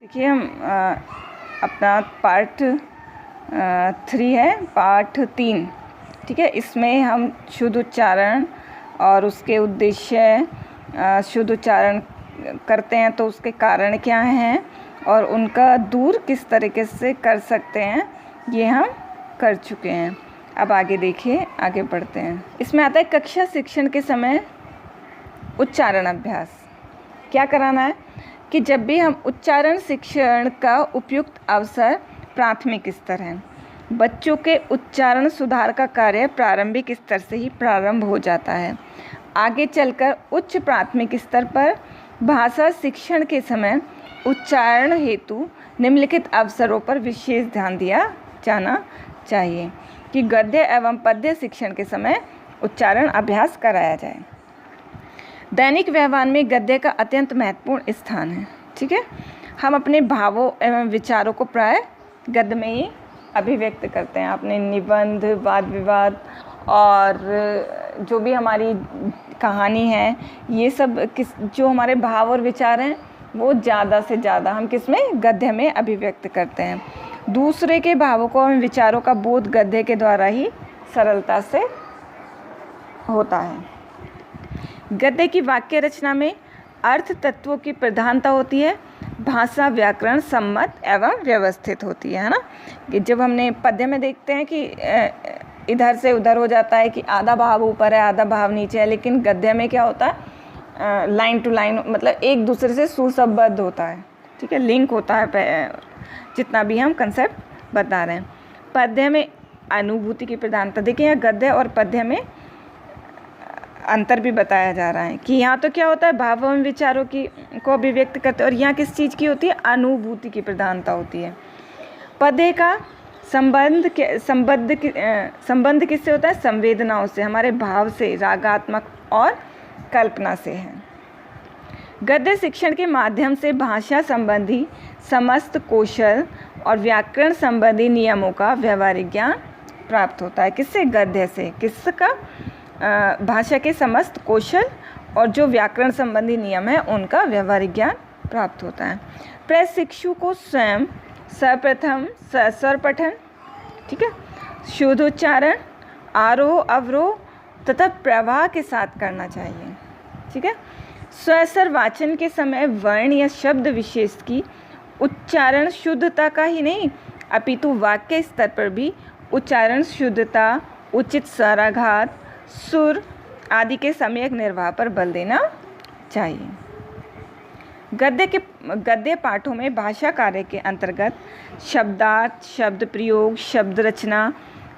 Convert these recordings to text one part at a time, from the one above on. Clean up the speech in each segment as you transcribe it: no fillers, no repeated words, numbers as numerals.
देखिए हम अपना पार्ट 3 है, पार्ट 3, ठीक है। इसमें हम शुद्ध उच्चारण और उसके उद्देश्य, शुद्ध उच्चारण करते हैं तो उसके कारण क्या हैं और उनका दूर किस तरीके से कर सकते हैं, ये हम कर चुके हैं। अब आगे देखिए, आगे बढ़ते हैं। इसमें आता है कक्षा शिक्षण के समय उच्चारण अभ्यास। क्या कराना है कि जब भी हम उच्चारण शिक्षण का उपयुक्त अवसर प्राथमिक स्तर है। बच्चों के उच्चारण सुधार का कार्य प्रारंभिक स्तर से ही प्रारंभ हो जाता है। आगे चलकर उच्च प्राथमिक स्तर पर भाषा शिक्षण के समय उच्चारण हेतु निम्नलिखित अवसरों पर विशेष ध्यान दिया जाना चाहिए कि गद्य एवं पद्य शिक्षण के समय उच्चारण अभ्यास कराया जाए। दैनिक व्यवहार में गद्य का अत्यंत महत्वपूर्ण स्थान है, ठीक है। हम अपने भावों एवं विचारों को प्राय गद्य में ही अभिव्यक्त करते हैं। अपने निबंध, वाद विवाद और जो भी हमारी कहानी है, ये सब जो हमारे भाव और विचार हैं वो ज़्यादा से ज़्यादा हम किस में, गद्य में अभिव्यक्त करते हैं। दूसरे के भावों को एवं विचारों का बोध गद्य के द्वारा ही सरलता से होता है। गद्य की वाक्य रचना में अर्थ तत्वों की प्रधानता होती है। भाषा व्याकरण सम्मत एवं व्यवस्थित होती है ना। कि जब हमने पद्य में देखते हैं कि इधर से उधर हो जाता है कि आधा भाव ऊपर है आधा भाव नीचे है, लेकिन गद्य में क्या होता है, लाइन टू लाइन, मतलब एक दूसरे से सुसंबद्ध होता है, ठीक है, लिंक होता है जितना भी हम कंसेप्ट बता रहे हैं। पद्य में अनुभूति की प्रधानता, देखिए यहाँ गद्य और पद्य में अंतर भी बताया जा रहा है कि यहाँ तो क्या होता है, भाव एवं विचारों की को अभिव्यक्त करते हैं और यहाँ किस चीज़ की होती है, अनुभूति की प्रधानता होती है। पद्य का संबंध किससे होता है, संवेदनाओं से, हमारे भाव से, रागात्मक और कल्पना से है। गद्य शिक्षण के माध्यम से भाषा संबंधी समस्त कौशल और व्याकरण संबंधी नियमों का व्यवहारिक ज्ञान प्राप्त होता है। किससे, गद्य से। किसका, भाषा के समस्त कौशल और जो व्याकरण संबंधी नियम है उनका व्यवहारिक ज्ञान प्राप्त होता है। प्रशिक्षु को स्वयं सर्वप्रथम स्वर पठन, ठीक है, शुद्ध उच्चारण, आरोह अवरोह तथा प्रवाह के साथ करना चाहिए, ठीक है। स्वस्वर वाचन के समय वर्ण या शब्द विशेष की उच्चारण शुद्धता का ही नहीं अपितु वाक्य स्तर पर भी उच्चारण शुद्धता, उचित स्वराघात, सुर आदि के सम्यक निर्वाह पर बल देना चाहिए। गद्य पाठों में भाषा कार्य के अंतर्गत शब्दार्थ, शब्द प्रयोग, शब्द रचना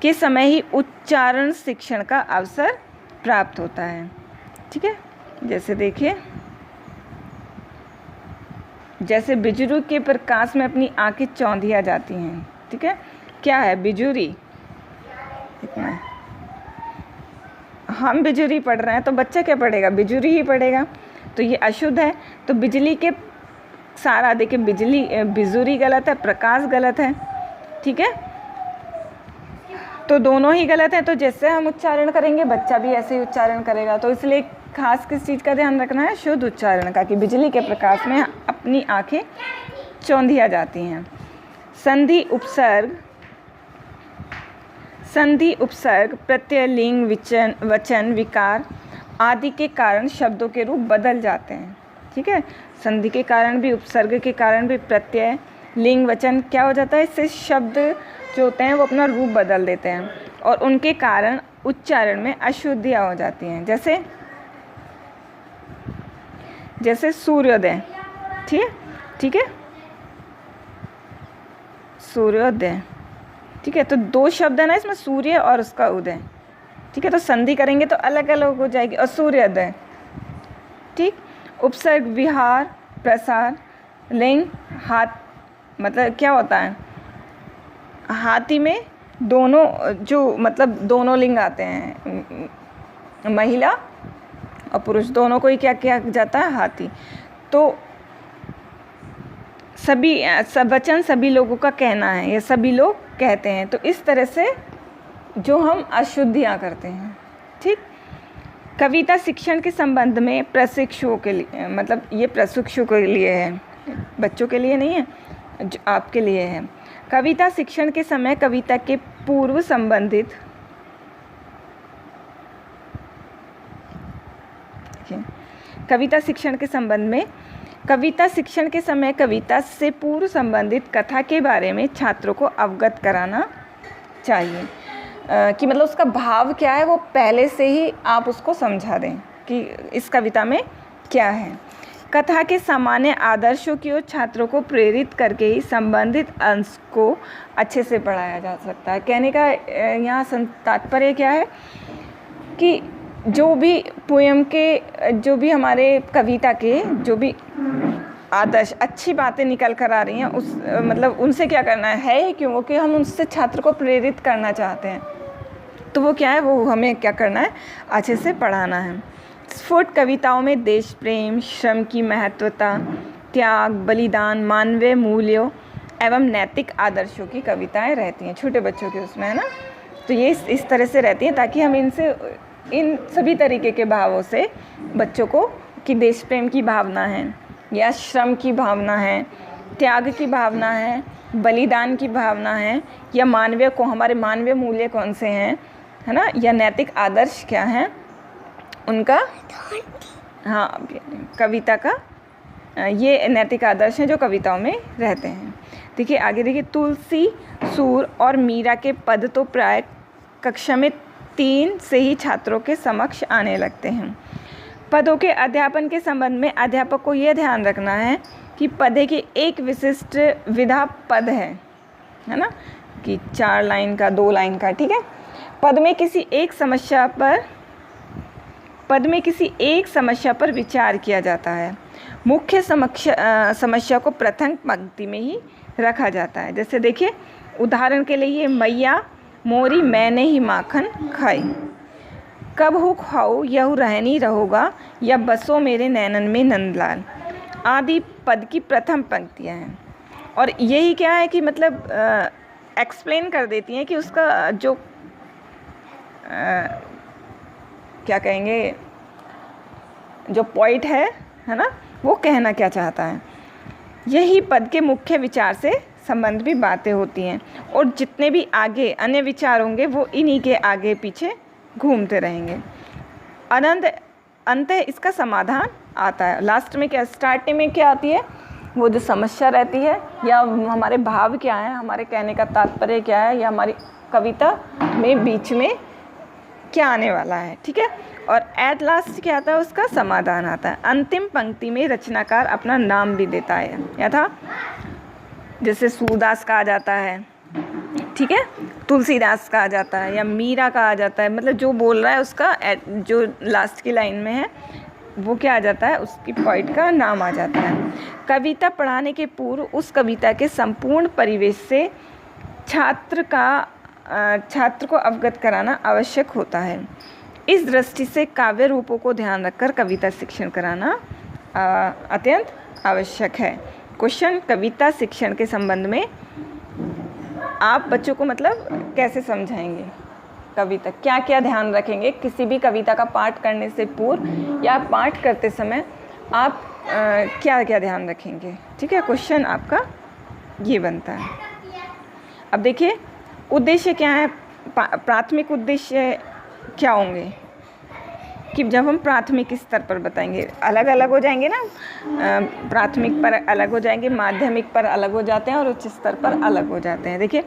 के समय ही उच्चारण शिक्षण का अवसर प्राप्त होता है, ठीक है। जैसे देखिए, जैसे बिजुरी के प्रकाश में अपनी आंखें चौंधिया जाती हैं, ठीक है। क्या है बिजुरी, इतना है। हम बिजुरी पढ़ रहे हैं तो बच्चा क्या पढ़ेगा, बिजुरी ही पढ़ेगा, तो ये अशुद्ध है। तो बिजली के सारा, देखिए बिजुरी गलत है, प्रकाश गलत है, ठीक है, तो दोनों ही गलत है। तो जैसे हम उच्चारण करेंगे बच्चा भी ऐसे ही उच्चारण करेगा। तो इसलिए खास किस चीज़ का ध्यान रखना है, शुद्ध उच्चारण का, कि बिजली के प्रकाश में अपनी आंखें चौंधिया जाती हैं। संधि उपसर्ग प्रत्यय, लिंग, वचन, विकार आदि के कारण शब्दों के रूप बदल जाते हैं, ठीक है। संधि के कारण भी, उपसर्ग के कारण भी प्रत्यय, लिंग, वचन क्या हो जाता है, इससे शब्द जो होते हैं वो अपना रूप बदल देते हैं और उनके कारण उच्चारण में अशुद्धियाँ हो जाती हैं। जैसे सूर्योदय, ठीक है, सूर्योदय, ठीक है। तो दो शब्द है ना इसमें, सूर्य और उसका उदय, ठीक है। तो संधि करेंगे तो अलग अलग हो जाएगी। और सूर्योदय, ठीक। उपसर्ग विहार, प्रसार, लिंग, हाथ, मतलब क्या होता है, हाथी में दोनों, जो मतलब दोनों लिंग आते हैं, महिला और पुरुष दोनों को ही क्या किया जाता है, हाथी। तो सब वचन सभी लोगों का कहना है, ये सभी लोग कहते हैं। तो इस तरह से जो हम अशुद्धियाँ करते हैं, ठीक। कविता शिक्षण के संबंध में प्रशिक्षुओं के लिए, मतलब ये प्रशिक्षु के लिए है, बच्चों के लिए नहीं है, जो आपके लिए है। कविता शिक्षण के समय कविता के पूर्व संबंधित कविता शिक्षण के संबंध में कविता शिक्षण के समय कविता से पूर्व संबंधित कथा के बारे में छात्रों को अवगत कराना चाहिए। कि मतलब उसका भाव क्या है वो पहले से ही आप उसको समझा दें कि इस कविता में क्या है। कथा के सामान्य आदर्शों की ओर छात्रों को प्रेरित करके ही संबंधित अंश को अच्छे से पढ़ाया जा सकता है। कहने का यहाँ तात्पर्य क्या है कि जो भी पोयम के, जो भी हमारे कविता के जो भी आदर्श अच्छी बातें निकल कर आ रही हैं, उस मतलब उनसे क्या करना है क्योंकि हम उनसे छात्र को प्रेरित करना चाहते हैं, तो वो क्या है, वो हमें क्या करना है, अच्छे से पढ़ाना है। स्फुट कविताओं में देश प्रेम, श्रम की महत्वता, त्याग, बलिदान, मानवीय मूल्यों एवं नैतिक आदर्शों की कविताएं रहती हैं, छोटे बच्चों के उसमें, है ना। तो ये इस तरह से रहती हैं ताकि हम इन सभी तरीके के भावों से बच्चों को, कि देश प्रेम की भावना है या श्रम की भावना है, त्याग की भावना है, बलिदान की भावना है, या मानवीय को हमारे मानवीय मूल्य कौन से हैं, है ना, या नैतिक आदर्श क्या हैं उनका, हाँ कविता का ये नैतिक आदर्श हैं जो कविताओं में रहते हैं। देखिए आगे देखिए, तुलसी, सूर और मीरा के पद तो प्राय कक्षा में 3 से ही छात्रों के समक्ष आने लगते हैं। पदों के अध्यापन के संबंध में अध्यापक को यह ध्यान रखना है कि पदे की एक विशिष्ट विधा पद है ना, कि 4 लाइन का, 2 लाइन का, ठीक है। पद में किसी एक समस्या पर विचार किया जाता है। मुख्य समस्या को प्रथम पंक्ति में ही रखा जाता है। जैसे देखिए उदाहरण के लिए, ये मैया मोरी मैंने ही माखन खाई, कब हो खाओ यहू रहनी रहोगा, या बसो मेरे नैनन में नंदलाल, आदि पद की प्रथम पंक्तियाँ हैं। और यही क्या है कि मतलब एक्सप्लेन कर देती हैं कि उसका जो क्या कहेंगे, जो पॉइंट है ना, वो कहना क्या चाहता है। यही पद के मुख्य विचार से संबंध भी बातें होती हैं, और जितने भी आगे अन्य विचार होंगे वो इन्हीं के आगे पीछे घूमते रहेंगे। अंत इसका समाधान आता है। लास्ट में क्या, स्टार्टिंग में क्या आती है, वो जो समस्या रहती है, या हमारे भाव क्या है, हमारे कहने का तात्पर्य क्या है, या हमारी कविता में बीच में क्या आने वाला है, ठीक है। और एट लास्ट क्या आता है, उसका समाधान आता है। अंतिम पंक्ति में रचनाकार अपना नाम भी देता है, या था जैसे सूरदास कहा जाता है, ठीक है, तुलसीदास कहा जाता है, या मीरा कहा जाता है, मतलब जो बोल रहा है उसका जो लास्ट की लाइन में है वो क्या आ जाता है, उसकी पॉइंट का नाम आ जाता है। कविता पढ़ाने के पूर्व उस कविता के संपूर्ण परिवेश से छात्र को अवगत कराना आवश्यक होता है। इस दृष्टि से काव्य रूपों को ध्यान रखकर कविता शिक्षण कराना अत्यंत आवश्यक है। क्वेश्चन, कविता शिक्षण के संबंध में आप बच्चों को मतलब कैसे समझाएंगे, कविता क्या क्या ध्यान रखेंगे, किसी भी कविता का पाठ करने से पूर्व या पाठ करते समय आप क्या क्या ध्यान रखेंगे, ठीक है। क्वेश्चन आपका ये बनता है। अब देखिए उद्देश्य क्या है, प्राथमिक उद्देश्य क्या होंगे, कि जब हम प्राथमिक स्तर पर बताएंगे अलग अलग हो जाएंगे ना, प्राथमिक पर अलग हो जाएंगे, माध्यमिक पर अलग हो जाते हैं और उच्च स्तर पर अलग हो जाते हैं। देखिए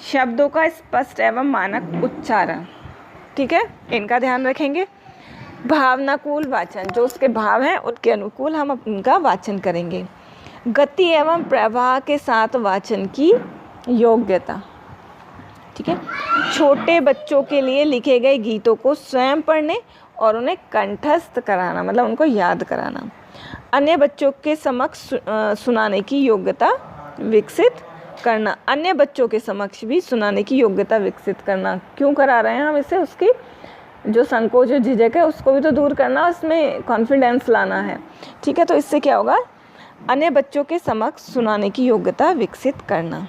शब्दों का स्पष्ट एवं मानक उच्चारण, ठीक है, इनका ध्यान रखेंगे। भावनाकुल वाचन, जो उसके भाव हैं उनके अनुकूल हम उनका वाचन करेंगे। गति एवं प्रवाह के साथ वाचन की योग्यता, ठीक है। छोटे बच्चों के लिए लिखे गए गीतों को स्वयं पढ़ने और उन्हें कंठस्थ कराना, मतलब उनको याद कराना। अन्य बच्चों के समक्ष सुनाने की योग्यता विकसित करना, अन्य बच्चों के समक्ष भी सुनाने की योग्यता विकसित करना। क्यों करा रहे हैं हम इसे, उसकी जो संकोच जो झिझक है उसको भी तो दूर करना, उसमें कॉन्फिडेंस लाना है, ठीक है। तो इससे क्या होगा, अन्य बच्चों के समक्ष सुनाने की योग्यता विकसित करना।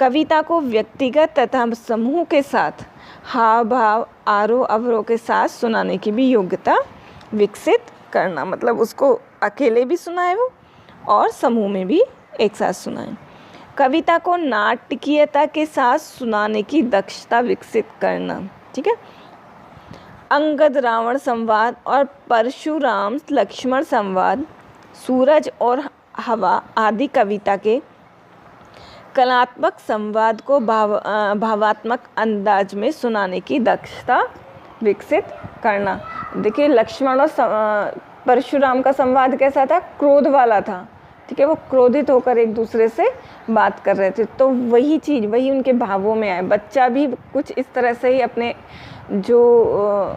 कविता को व्यक्तिगत तथा समूह के साथ हाव भाव आरोह अवरोह के साथ सुनाने की भी योग्यता विकसित करना, मतलब उसको अकेले भी सुनाए वो और समूह में भी एक साथ सुनाएं। कविता को नाटकीयता के साथ सुनाने की दक्षता विकसित करना। ठीक है, अंगद रावण संवाद और परशुराम लक्ष्मण संवाद, सूरज और हवा आदि कविता के कलात्मक संवाद को भावात्मक अंदाज में सुनाने की दक्षता विकसित करना। देखिए, लक्ष्मण और परशुराम का संवाद कैसा था? क्रोध वाला था। ठीक है, वो क्रोधित होकर एक दूसरे से बात कर रहे थे, तो वही चीज़, वही उनके भावों में आए। बच्चा भी कुछ इस तरह से ही अपने जो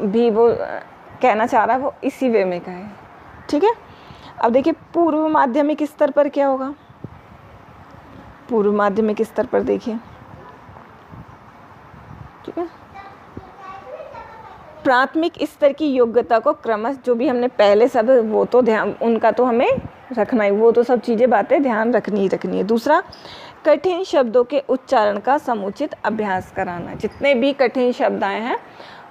भी वो कहना चाह रहा है वो इसी वे में कहे। ठीक है, अब देखिए पूर्व माध्यमिक स्तर पर क्या होगा। पूर्व माध्यमिक स्तर पर देखिए, ठीक है, प्राथमिक स्तर की योग्यता को क्रमश, जो भी हमने पहले सब वो तो ध्यान उनका तो हमें रखना ही, वो तो सब चीज़ें बातें ध्यान रखनी ही रखनी है। दूसरा, कठिन शब्दों के उच्चारण का समुचित अभ्यास कराना। जितने भी कठिन शब्द आए हैं,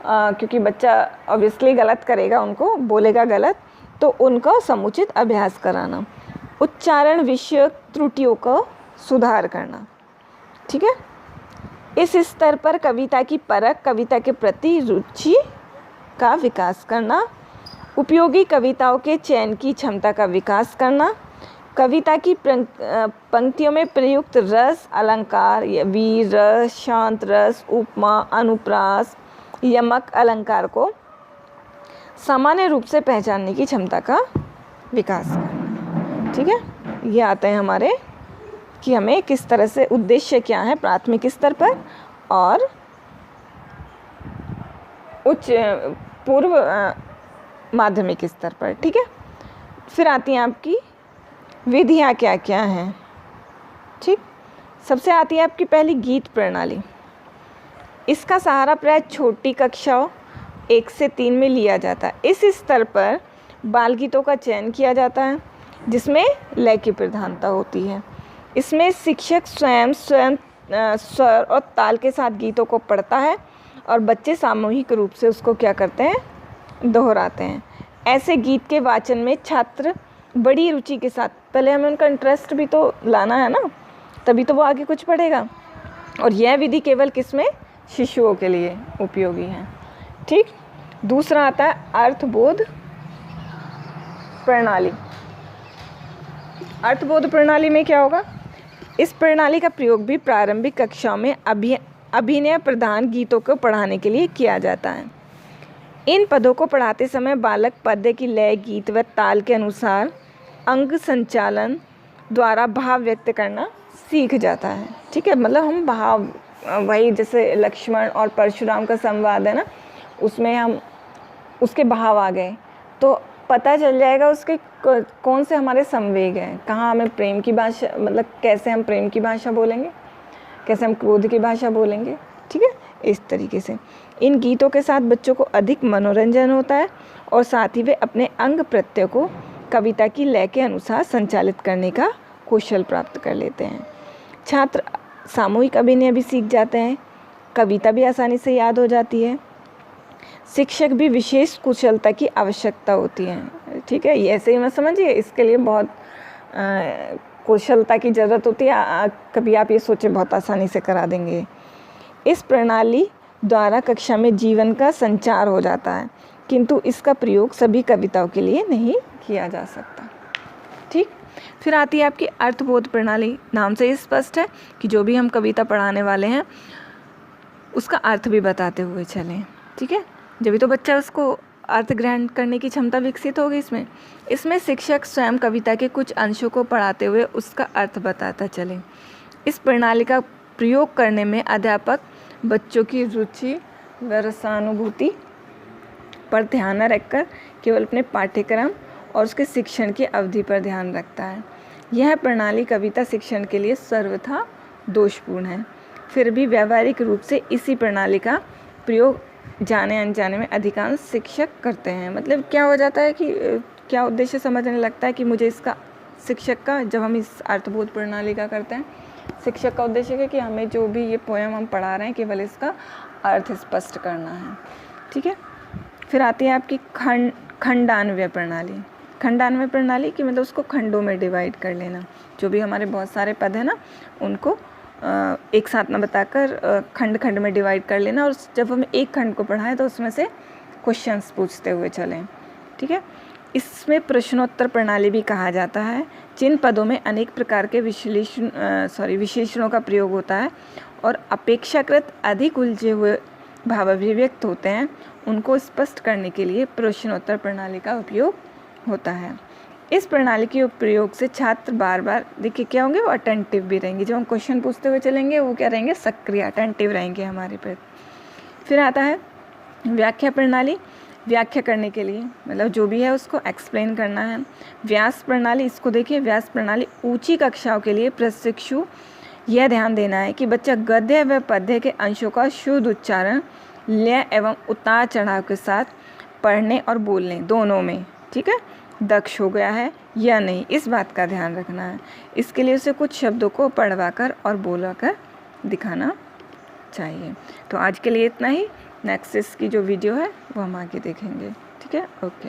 क्योंकि बच्चा ऑब्वियसली गलत करेगा, उनको बोलेगा गलत, तो उनका समुचित अभ्यास कराना। उच्चारण विषयक त्रुटियों को सुधार करना। ठीक है, इस स्तर पर कविता की परख, कविता के प्रति रुचि का विकास करना, उपयोगी कविताओं के चयन की क्षमता का विकास करना, कविता की पंक्तियों में प्रयुक्त रस, अलंकार, वीर रस, शांत रस, उपमा, अनुप्रास, यमक अलंकार को सामान्य रूप से पहचानने की क्षमता का विकास करना। ठीक है, ये आते हैं हमारे कि हमें किस तरह से उद्देश्य क्या है प्राथमिक स्तर पर और उच्च पूर्व माध्यमिक स्तर पर। ठीक है, फिर आती हैं आपकी विधियाँ क्या क्या हैं। ठीक, सबसे आती है आपकी पहली गीत प्रणाली। इसका सहारा प्राय छोटी कक्षाओं 1 से 3 में लिया जाता है। इस स्तर पर बाल गीतों का चयन किया जाता है जिसमें लय की प्रधानता होती है। इसमें शिक्षक स्वयं स्वर और ताल के साथ गीतों को पढ़ता है और बच्चे सामूहिक रूप से उसको क्या करते हैं? दोहराते हैं। ऐसे गीत के वाचन में छात्र बड़ी रुचि के साथ, पहले हमें उनका इंटरेस्ट भी तो लाना है ना, तभी तो वो आगे कुछ पढ़ेगा। और यह विधि केवल किसमें? शिशुओं के लिए उपयोगी है। ठीक, दूसरा आता है अर्थबोध प्रणाली। अर्थबोध प्रणाली में क्या होगा? इस प्रणाली का प्रयोग भी प्रारंभिक कक्षाओं में अभिनय प्रधान गीतों को पढ़ाने के लिए किया जाता है। इन पदों को पढ़ाते समय बालक पद्य की लय, गीत व ताल के अनुसार अंग संचालन द्वारा भाव व्यक्त करना सीख जाता है। ठीक है, मतलब हम भाव, वही जैसे लक्ष्मण और परशुराम का संवाद है ना, उसमें हम उसके भाव आ गए तो पता चल जाएगा उसके कौन से हमारे संवेग हैं, कहाँ हमें प्रेम की भाषा, मतलब कैसे हम प्रेम की भाषा बोलेंगे, कैसे हम क्रोध की भाषा बोलेंगे। ठीक है, इस तरीके से इन गीतों के साथ बच्चों को अधिक मनोरंजन होता है और साथ ही वे अपने अंग प्रत्यय को कविता की लय के अनुसार संचालित करने का कौशल प्राप्त कर लेते हैं। छात्र सामूहिक अभिनय भी सीख जाते हैं, कविता भी आसानी से याद हो जाती है। शिक्षक भी विशेष कुशलता की आवश्यकता होती है। ठीक है, ये ऐसे ही मत समझिए, इसके लिए बहुत कुशलता की ज़रूरत होती है। कभी आप ये सोचे बहुत आसानी से करा देंगे। इस प्रणाली द्वारा कक्षा में जीवन का संचार हो जाता है, किंतु इसका प्रयोग सभी कविताओं के लिए नहीं किया जा सकता। ठीक, फिर आती है आपकी अर्थबोध प्रणाली। नाम से ही स्पष्ट है कि जो भी हम कविता पढ़ाने वाले हैं उसका अर्थ भी बताते हुए चलें। ठीक है, जब तो बच्चा उसको अर्थ ग्रहण करने की क्षमता विकसित होगी। इसमें शिक्षक स्वयं कविता के कुछ अंशों को पढ़ाते हुए उसका अर्थ बताता चले। इस प्रणाली का प्रयोग करने में अध्यापक बच्चों की रुचि व रसानुभूति पर ध्यान न रखकर केवल अपने पाठ्यक्रम और उसके शिक्षण की अवधि पर ध्यान रखता है। यह प्रणाली कविता शिक्षण के लिए सर्वथा दोषपूर्ण है। फिर भी व्यावहारिक रूप से इसी प्रणाली का प्रयोग जाने अनजाने में अधिकांश शिक्षक करते हैं। मतलब क्या हो जाता है कि क्या उद्देश्य समझने लगता है कि मुझे इसका, शिक्षक का, जब हम इस अर्थबोध प्रणाली का करते हैं, शिक्षक का उद्देश्य है कि हमें जो भी ये पोएम हम पढ़ा रहे हैं केवल इसका अर्थ स्पष्ट करना है। ठीक है, फिर आती है आपकी खंडान्वय प्रणाली। खंडान्वय प्रणाली कि मतलब उसको खंडों में डिवाइड कर लेना, जो भी हमारे बहुत सारे पद हैं ना उनको एक साथ में बताकर खंड खंड में डिवाइड कर लेना, और जब हम एक खंड को पढ़ाएं तो उसमें से क्वेश्चंस पूछते हुए चलें। ठीक है, इसमें प्रश्नोत्तर प्रणाली भी कहा जाता है, जिन पदों में अनेक प्रकार के विशेषणों का प्रयोग होता है और अपेक्षाकृत अधिक उलझे हुए भाव अभिव्यक्त होते हैं, उनको स्पष्ट करने के लिए प्रश्नोत्तर प्रणाली का उपयोग होता है। इस प्रणाली के प्रयोग से छात्र बार बार देखिए क्या होंगे, वो अटेंटिव भी रहेंगे। जब हम क्वेश्चन पूछते हुए चलेंगे वो क्या रहेंगे, सक्रिय अटेंटिव रहेंगे हमारे पर। फिर आता है व्याख्या प्रणाली। व्याख्या करने के लिए मतलब जो भी है उसको एक्सप्लेन करना है। व्यास प्रणाली, इसको देखिए, व्यास प्रणाली ऊंची कक्षाओं के लिए प्रशिक्षु यह ध्यान देना है कि बच्चा गद्य व पद्य के अंशों का शुद्ध उच्चारण, लय एवं उतार चढ़ाव के साथ पढ़ने और बोलने दोनों में, ठीक है, दक्ष हो गया है या नहीं, इस बात का ध्यान रखना है। इसके लिए उसे कुछ शब्दों को पढ़वाकर और बोलकर दिखाना चाहिए। तो आज के लिए इतना ही। नेक्स्ट इसकी जो वीडियो है वो हम आगे देखेंगे। ठीक है, ओके।